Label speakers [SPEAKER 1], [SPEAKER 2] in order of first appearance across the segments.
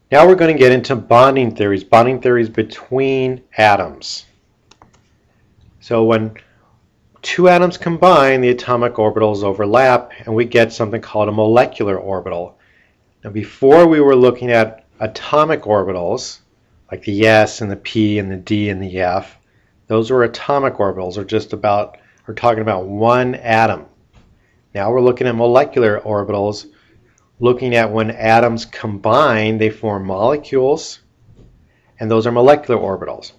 [SPEAKER 1] Now we're going to get into bonding theories between atoms. So when two atoms combine, the atomic orbitals overlap, and we get something called a molecular orbital. Now before we were looking at atomic orbitals, like the S and the P and the D and the F, those were atomic orbitals, we're talking about one atom. Now we're looking at molecular orbitals, looking at when atoms combine, they form molecules, and those are molecular orbitals.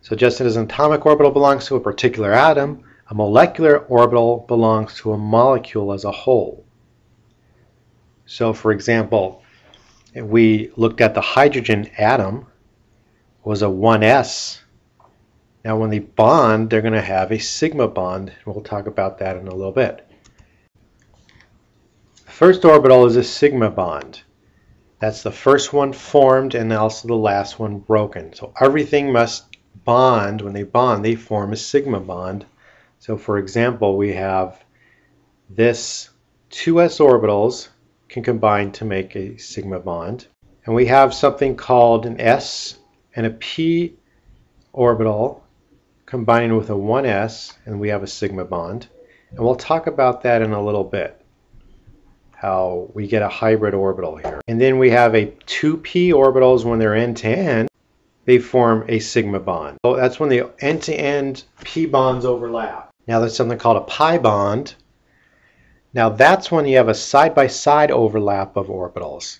[SPEAKER 1] So just as an atomic orbital belongs to a particular atom, a molecular orbital belongs to a molecule as a whole. So for example, if we looked at the hydrogen atom, was a 1s. Now when they bond, they're going to have a sigma bond. We'll talk about that in a little bit. First orbital is a sigma bond. That's the first one formed and also the last one broken. So everything must bond. When they bond, they form a sigma bond. So for example, we have this 2s orbitals can combine to make a sigma bond. And we have something called an s and a p orbital combining with a 1s, and we have a sigma bond. And we'll talk about that in a little bit, how we get a hybrid orbital here. And then we have a 2p orbitals. When they're end-to-end, they form a sigma bond. So that's when the end-to-end p bonds overlap. Now there's something called a pi bond. Now that's when you have a side-by-side overlap of orbitals.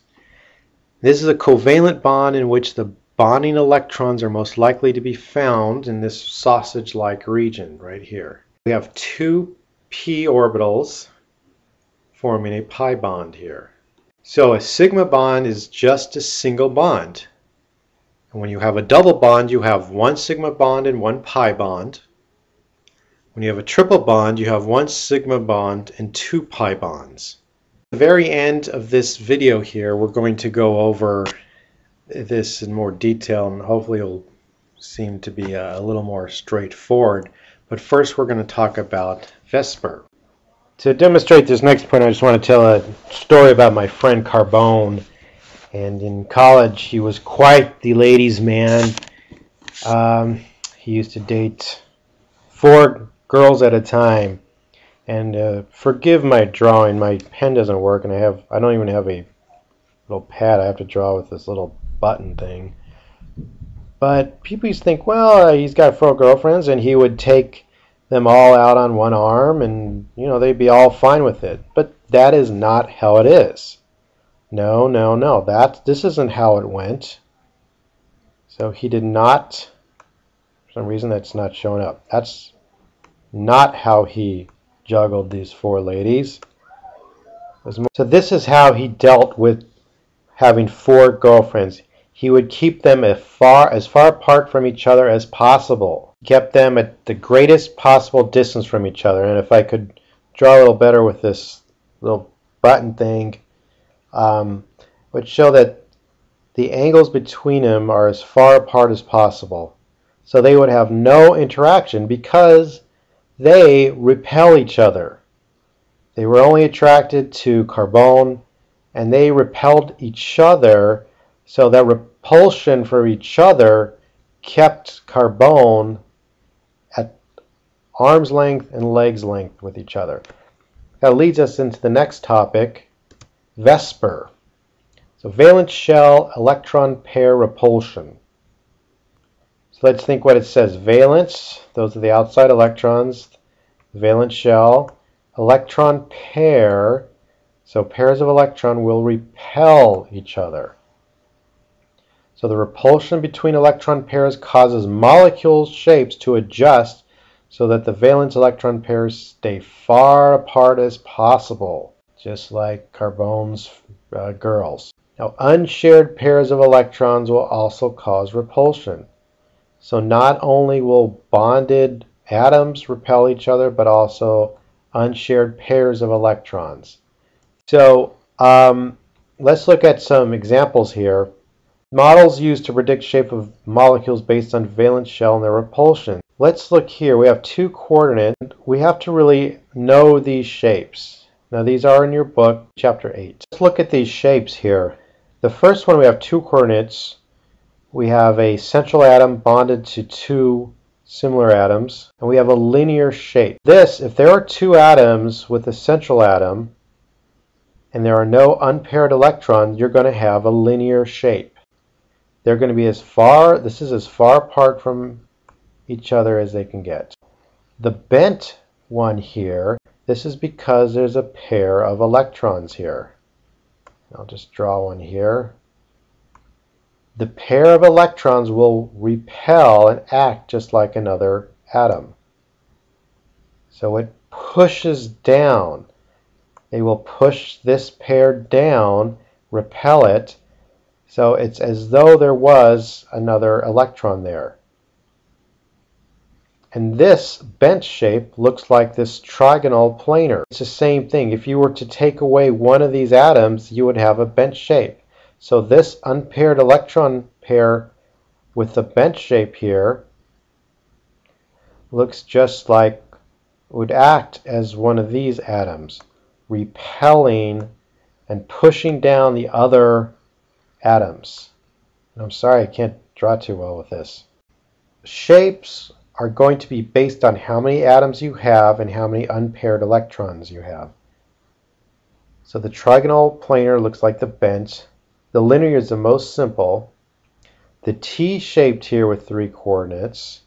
[SPEAKER 1] This is a covalent bond in which the bonding electrons are most likely to be found in this sausage-like region right here. We have two p orbitals forming a pi bond here. So a sigma bond is just a single bond. And when you have a double bond, you have one sigma bond and one pi bond. When you have a triple bond, you have one sigma bond and two pi bonds. At the very end of this video here, we're going to go over this in more detail, and hopefully it'll seem to be a little more straightforward. But first we're going to talk about VSEPR. To demonstrate this next point, I just want to tell a story about my friend Carbone. And in college, he was quite the ladies' man. He used to date 4 girls at a time. And forgive my drawing, my pen doesn't work, and I don't even have a little pad. I have to draw with this little button thing. But people used to think, well, he's got 4 girlfriends, and he would take them all out on one arm, and they'd be all fine with it. But that is not how it is. No. This isn't how it went. So he did not, for some reason that's not showing up. That's not how he juggled these 4 ladies. So this is how he dealt with having 4 girlfriends. He would keep them as far apart from each other as possible. Kept them at the greatest possible distance from each other. And if I could draw a little better with this little button thing, would show that the angles between them are as far apart as possible. So they would have no interaction because they repel each other. They were only attracted to Carbone, and they repelled each other, so that repulsion for each other kept Carbone at arm's length and legs length with each other. That leads us into the next topic, VSEPR. So valence shell electron pair repulsion. So let's think what it says. Valence, those are the outside electrons, valence shell, electron pair, so pairs of electron will repel each other. So the repulsion between electron pairs causes molecule shapes to adjust so that the valence electron pairs stay far apart as possible, just like Carbone's girls. Now, unshared pairs of electrons will also cause repulsion. So not only will bonded atoms repel each other, but also unshared pairs of electrons. So let's look at some examples here. Models used to predict shape of molecules based on valence shell and their repulsion. Let's look here. We have 2 coordinates. We have to really know these shapes. Now these are in your book, chapter 8. Let's look at these shapes here. The first one, we have 2 coordinates. We have a central atom bonded to 2 similar atoms, and we have a linear shape. This, if there are 2 atoms with a central atom, and there are no unpaired electrons, you're going to have a linear shape. They're going to be this is as far apart from each other as they can get. The bent one here, this is because there's a pair of electrons here. I'll just draw one here. The pair of electrons will repel and act just like another atom. So it pushes down. They will push this pair down, repel it, so it's as though there was another electron there. And this bent shape looks like this trigonal planar. It's the same thing. If you were to take away one of these atoms, you would have a bent shape. So this unpaired electron pair with the bent shape here looks just like, would act as one of these atoms, repelling and pushing down the other atoms. And I'm sorry I can't draw too well with this. Shapes are going to be based on how many atoms you have and how many unpaired electrons you have. So the trigonal planar looks like the bent. The linear is the most simple. The T-shaped here with 3 coordinates.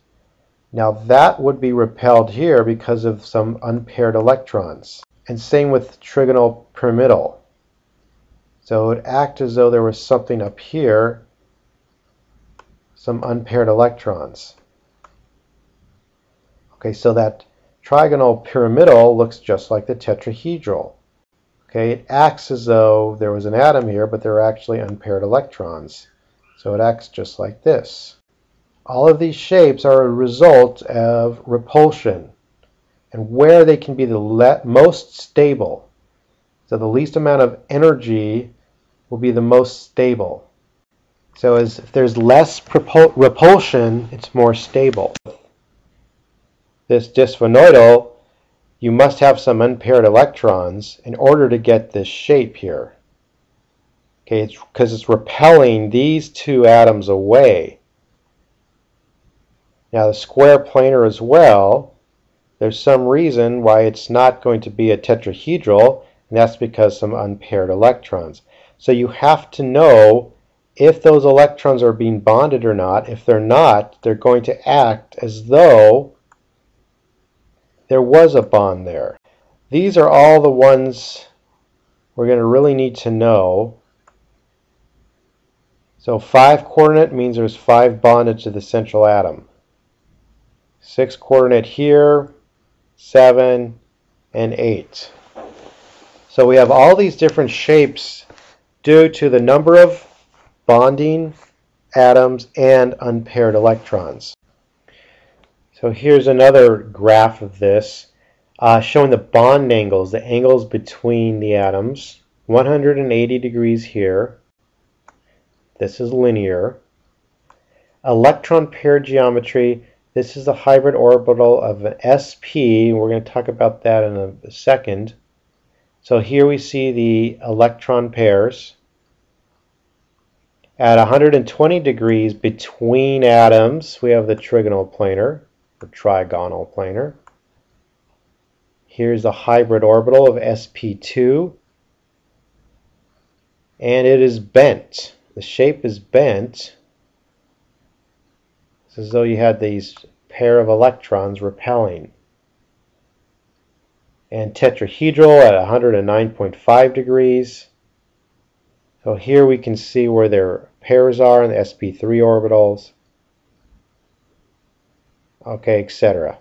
[SPEAKER 1] Now that would be repelled here because of some unpaired electrons. And same with trigonal pyramidal. So it would act as though there was something up here, some unpaired electrons. Okay, so that trigonal pyramidal looks just like the tetrahedral. Okay, it acts as though there was an atom here, but there are actually unpaired electrons. So it acts just like this. All of these shapes are a result of repulsion and where they can be the most stable. So the least amount of energy will be the most stable. So if there's less repulsion, it's more stable. This disphonoidal, you must have some unpaired electrons in order to get this shape here. Okay, it's because it's repelling these 2 atoms away. Now the square planar as well, there's some reason why it's not going to be a tetrahedral, and that's because some unpaired electrons. So you have to know if those electrons are being bonded or not. If they're not, they're going to act as though there was a bond there. These are all the ones we're going to really need to know. So 5 coordinate means there's 5 bonded to the central atom. 6 coordinate here, 7, and 8. So we have all these different shapes due to the number of bonding atoms and unpaired electrons. So here's another graph of this showing the bond angles, the angles between the atoms. 180 degrees here. This is linear. Electron pair geometry. This is the hybrid orbital of an sp. We're going to talk about that in a second. So here we see the electron pairs. At 120 degrees between atoms, we have the trigonal planar, the trigonal planar. Here's the hybrid orbital of sp2. And it is bent. The shape is bent. It's as though you had these pair of electrons repelling. And tetrahedral at 109.5 degrees. So here we can see where their pairs are in the sp3 orbitals. Okay, etc.